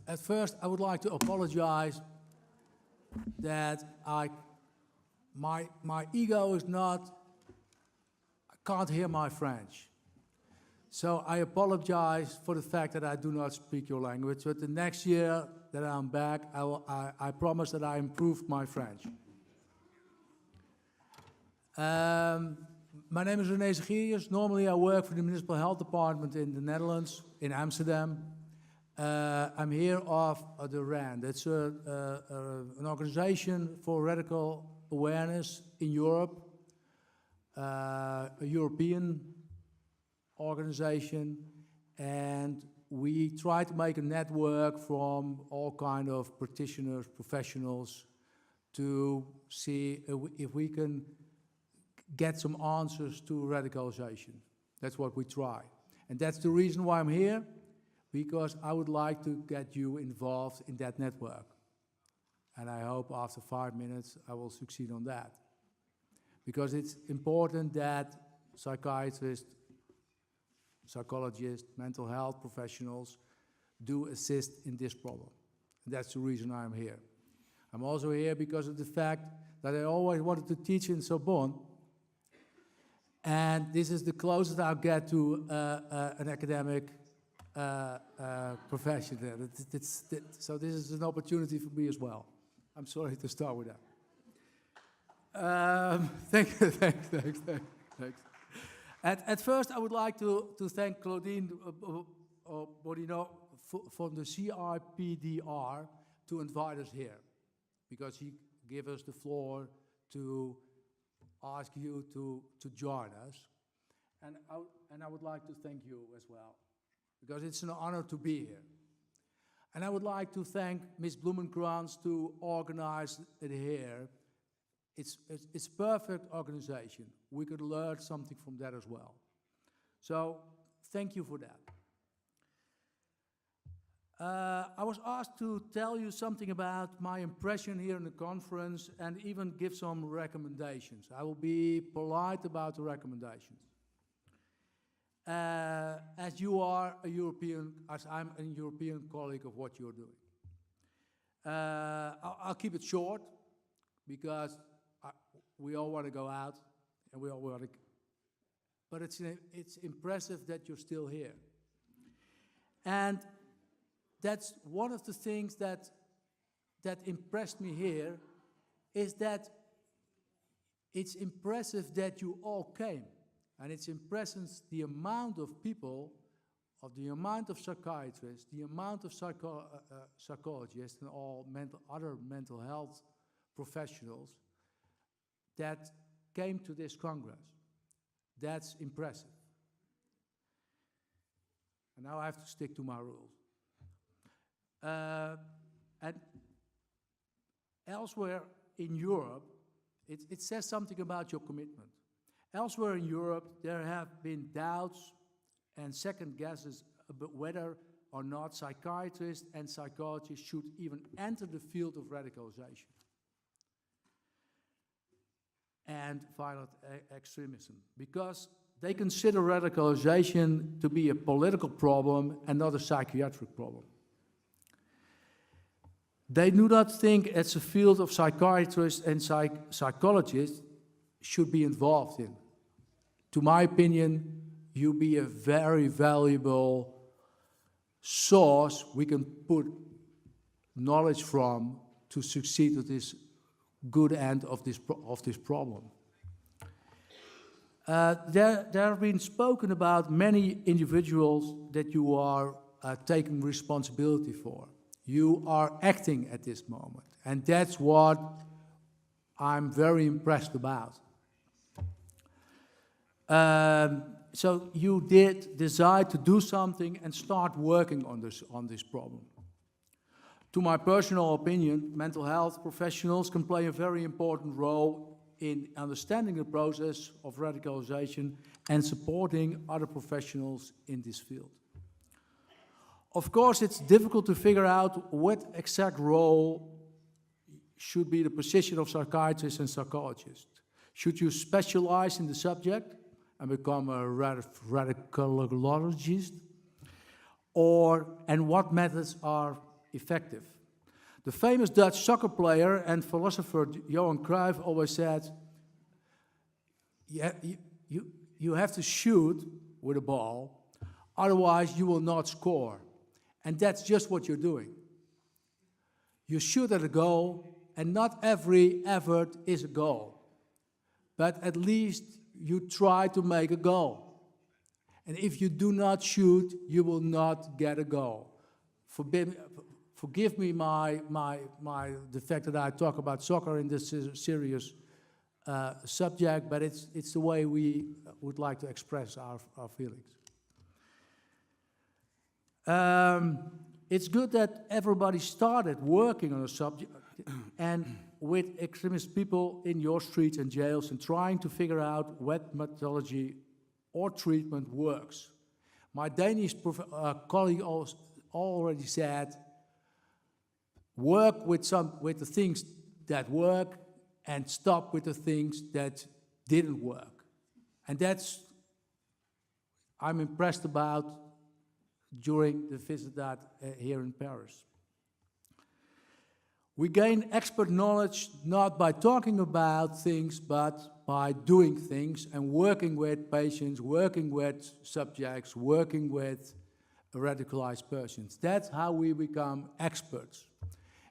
At first, I would like to apologize that my ego is not, I can't hear my French. So I apologize for the fact that I do not speak your language, but the next year that I'm back, I promise that I improved my French. My name is René Zegerius. Normally I work for the Municipal Health Department in the Netherlands, in Amsterdam. I'm here of the RAND. It's an organization for radical awareness in Europe, a European organization, and we try to make a network from all kind of practitioners, professionals, to see if we can get some answers to radicalization. That's what we try. And that's the reason why I'm here, because I would like to get you involved in that network. And I hope after 5 minutes I will succeed on that. Because it's important that psychiatrists, psychologists, mental health professionals do assist in this problem. And that's the reason I'm here. I'm also here because of the fact that I always wanted to teach in Sorbonne. And this is the closest I'll get to an academic profession there. So this is an opportunity for me as well. I'm sorry to start with that. Thanks. At first, I would like to thank Claudine Bodino from the CIPDR to invite us here, because he gave us the floor to ask you to join us. And I would like to thank you as well, because it's an honor to be here. And I would like to thank Ms. Blumenkrantz to organize it here. It's perfect organization. We could learn something from that as well. So thank you for that. I was asked to tell you something about my impression here in the conference and even give some recommendations. I will be polite about the recommendations. As you are a European, as I'm a European colleague of what you're doing. I'll keep it short, because we all want to go out, and we all want to, but it's impressive that you're still here. And that's one of the things that impressed me here, is that it's impressive that you all came. And it's impressive the amount of people, the amount of psychiatrists, the amount of psychologists and all other mental health professionals that came to this Congress. That's impressive. And now I have to stick to my rules. And elsewhere in Europe, it says something about your commitment. Elsewhere in Europe, there have been doubts and second guesses about whether or not psychiatrists and psychologists should even enter the field of radicalization and violent extremism, because they consider radicalization to be a political problem and not a psychiatric problem. They do not think it's a field of psychiatrists and psychologists should be involved in. To my opinion, you'll be a very valuable source we can put knowledge from to succeed at this good end of this problem. There have been spoken about many individuals that you are taking responsibility for. You are acting at this moment, and that's what I'm very impressed about. So you did decide to do something and start working on this problem. To my personal opinion, mental health professionals can play a very important role in understanding the process of radicalization and supporting other professionals in this field. Of course, it's difficult to figure out what exact role should be the position of psychiatrists and psychologists. Should you specialize in the subject and become a radicalologist? And what methods are effective. The famous Dutch soccer player and philosopher Johan Cruyff always said, you have to shoot with a ball, otherwise you will not score. And that's just what you're doing. You shoot at a goal, and not every effort is a goal. But at least you try to make a goal. And if you do not shoot, you will not get a goal. Forgive me the fact that I talk about soccer in this serious subject, but it's the way we would like to express our feelings. It's good that everybody started working on a subject and with extremist people in your streets and jails and trying to figure out what methodology or treatment works. My Danish colleague already said, work with the things that work and stop with the things that didn't work. And that's, I'm impressed about during the visit that here in Paris. We gain expert knowledge not by talking about things, but by doing things and working with patients, working with subjects, working with radicalized persons. That's how we become experts.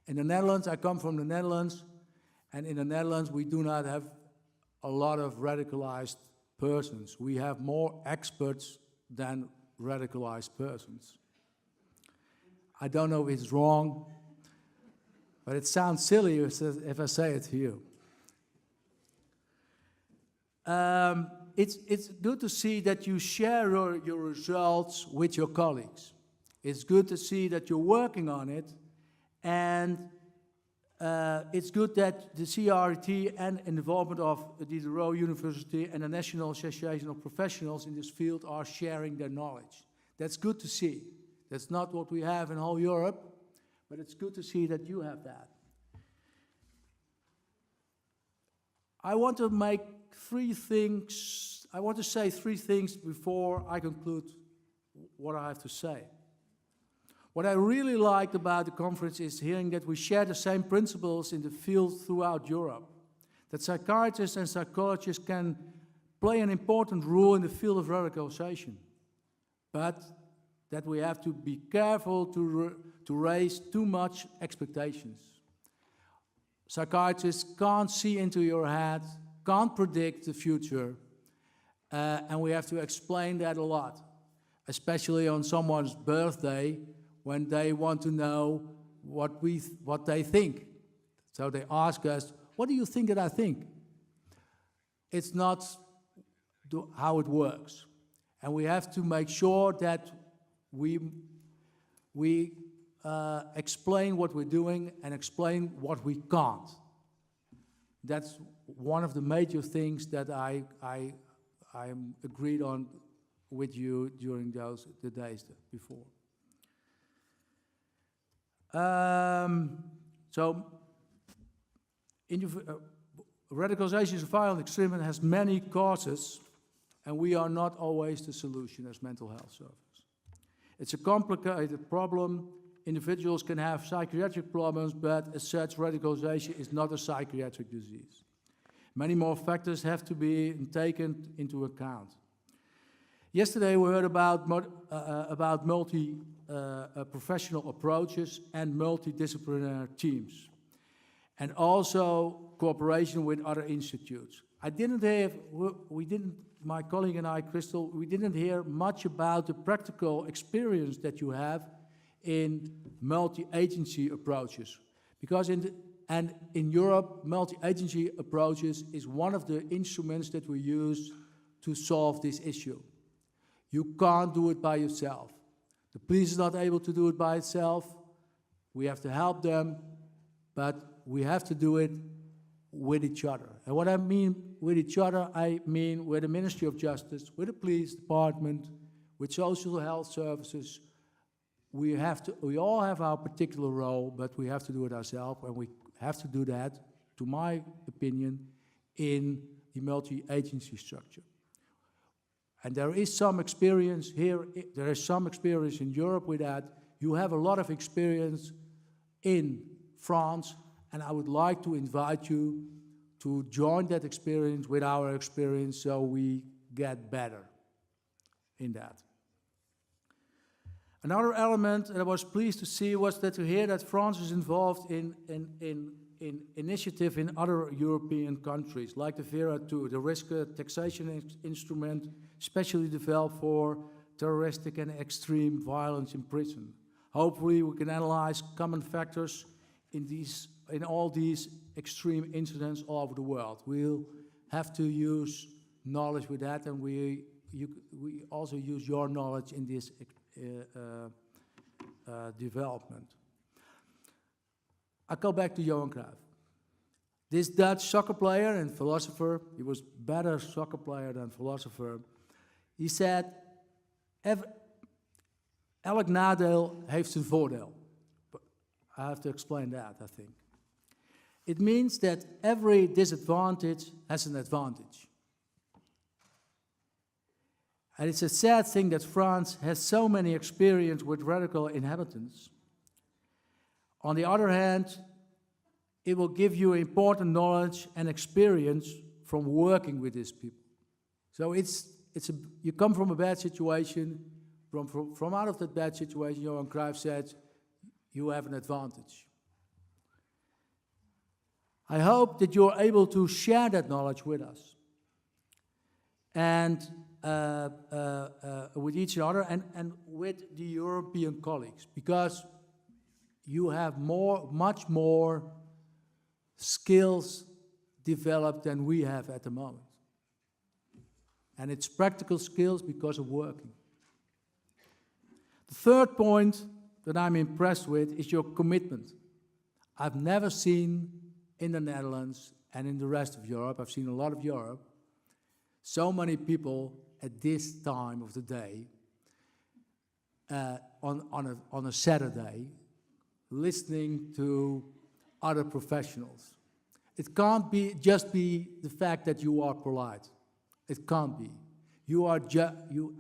In the Netherlands, I come from the Netherlands, and in the Netherlands we do not have a lot of radicalized persons. We have more experts than radicalized persons. I don't know if it's wrong, but it sounds silly if I say it to you. It's good to see that you share your results with your colleagues. It's good to see that you're working on it, and it's good that the CRT and involvement of the Diderot University and the National Association of Professionals in this field are sharing their knowledge. That's good to see. That's not what we have in whole Europe, but it's good to see that you have that. I want to say three things before I conclude what I have to say. What I really liked about the conference is hearing that we share the same principles in the field throughout Europe. That psychiatrists and psychologists can play an important role in the field of radicalization. But that we have to be careful to raise too much expectations. Psychiatrists can't see into your head, can't predict the future, and we have to explain that a lot, especially on someone's birthday when they want to know what they think. So they ask us, what do you think that I think? It's not how it works. And we have to make sure that we explain what we're doing and explain what we can't. That's one of the major things that I am agreed on with you during the days before. Radicalization is violent extremism has many causes, and we are not always the solution as mental health service. It's a complicated problem. Individuals can have psychiatric problems, but as such, radicalization is not a psychiatric disease. Many more factors have to be taken into account. Yesterday we heard about multi-professional approaches and multidisciplinary teams, and also cooperation with other institutes. My colleague and I, Crystal, we didn't hear much about the practical experience that you have in multi-agency approaches. Because in Europe, multi-agency approaches is one of the instruments that we use to solve this issue. You can't do it by yourself. The police is not able to do it by itself. We have to help them, but we have to do it with each other. And what I mean with each other, I mean with the Ministry of Justice, with the police department, with social health services. We all have our particular role, but we have to do it ourselves, and we have to do that, to my opinion, in the multi-agency structure. And there is some experience here, there is some experience in Europe with that. You have a lot of experience in France, and I would like to invite you to join that experience with our experience so we get better in that. Another element that I was pleased to see was that to hear that France is involved in initiative in other European countries, like the VERA2, the risk taxation instrument specially developed for terroristic and extreme violence in prison. Hopefully we can analyze common factors in all these extreme incidents all over the world. We'll have to use knowledge with that, and we also use your knowledge in this development. I go back to Johan Cruyff. This Dutch soccer player and philosopher, he was better soccer player than philosopher, he said, elk nadeel heeft zijn voordeel. But I have to explain that, I think. It means that every disadvantage has an advantage. And it's a sad thing that France has so many experience with radical inhabitants. On the other hand, it will give you important knowledge and experience from working with these people. So you come from a bad situation, from out of that bad situation, Johan Cruyff said, you have an advantage. I hope that you're able to share that knowledge with us. And with each other and with the European colleagues, because you have much more skills developed than we have at the moment. And it's practical skills because of working. The third point that I'm impressed with is your commitment. I've never seen in the Netherlands and in the rest of Europe, I've seen a lot of Europe, so many people at this time of the day, on a Saturday, listening to other professionals. It can't just be the fact that you are polite. It can't be.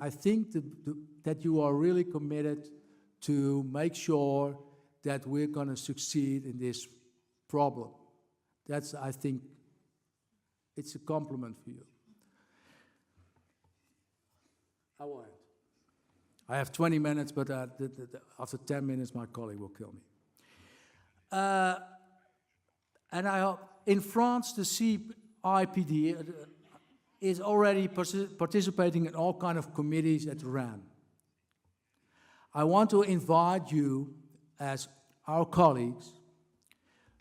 I think that you are really committed to make sure that we're going to succeed in this problem. I think, it's a compliment for you. I won't. I have 20 minutes, but after 10 minutes, my colleague will kill me. And I hope, in France, the CIPD is already participating in all kinds of committees at RAN. I want to invite you, as our colleagues,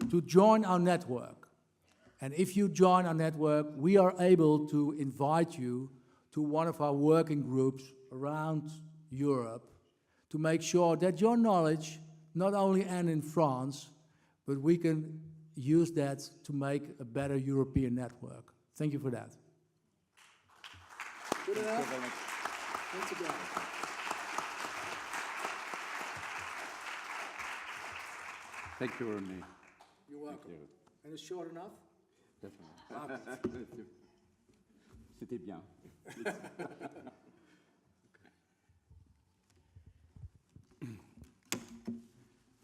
to join our network. And if you join our network, we are able to invite you to one of our working groups around Europe to make sure that your knowledge not only ends in France, but we can use that to make a better European network. Thank you for that. Good enough? Thanks again. Thank you, René. You're welcome. And it's short enough? Definitely. C'était bien.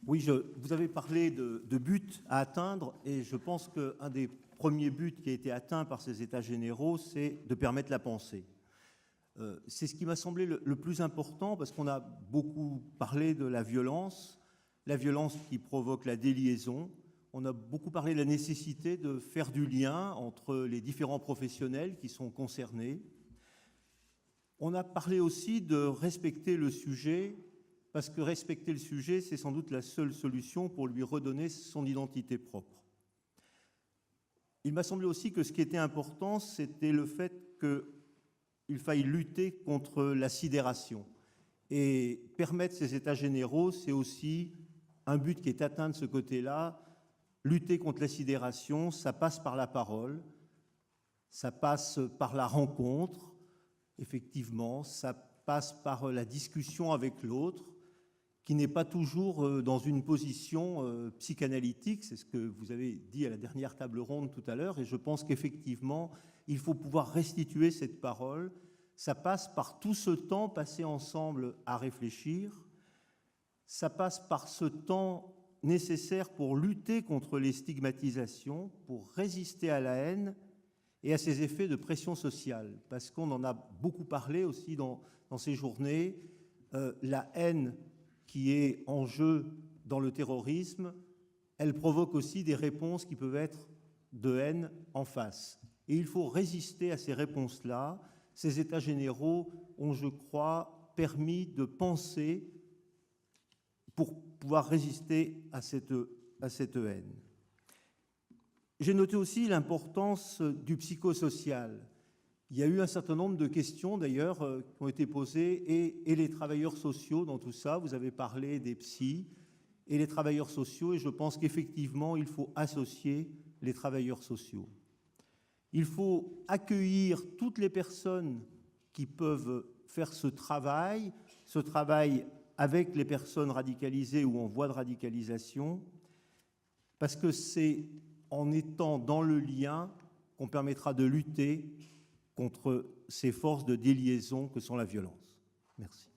Oui, vous avez parlé de buts à atteindre, et je pense qu'un des premiers buts qui a été atteint par ces États généraux, c'est de permettre la pensée. C'est ce qui m'a semblé le plus important, parce qu'on a beaucoup parlé de la violence qui provoque la déliaison. On a beaucoup parlé de la nécessité de faire du lien entre les différents professionnels qui sont concernés. On a parlé aussi de respecter le sujet, parce que respecter le sujet, c'est sans doute la seule solution pour lui redonner son identité propre. Il m'a semblé aussi que ce qui était important, c'était le fait qu'il faille lutter contre la sidération. Et permettre ces états généraux, c'est aussi un but qui est atteint de ce côté-là. Lutter contre la sidération, ça passe par la parole, ça passe par la rencontre, effectivement, ça passe par la discussion avec l'autre, qui n'est pas toujours dans une position psychanalytique, c'est ce que vous avez dit à la dernière table ronde tout à l'heure, et je pense qu'effectivement, il faut pouvoir restituer cette parole. Ça passe par tout ce temps passé ensemble à réfléchir, ça passe par ce temps nécessaires pour lutter contre les stigmatisations, pour résister à la haine et à ses effets de pression sociale. Parce qu'on en a beaucoup parlé aussi dans ces journées, la haine qui est en jeu dans le terrorisme, elle provoque aussi des réponses qui peuvent être de haine en face. Et il faut résister à ces réponses-là. Ces états généraux ont, je crois, permis de penser pour pouvoir résister à cette haine. J'ai noté aussi l'importance du psychosocial. Il y a eu un certain nombre de questions, d'ailleurs, qui ont été posées, et les travailleurs sociaux dans tout ça. Vous avez parlé des psys et les travailleurs sociaux, et je pense qu'effectivement, il faut associer les travailleurs sociaux. Il faut accueillir toutes les personnes qui peuvent faire ce travail avec les personnes radicalisées ou en voie de radicalisation, parce que c'est en étant dans le lien qu'on permettra de lutter contre ces forces de déliaison que sont la violence. Merci.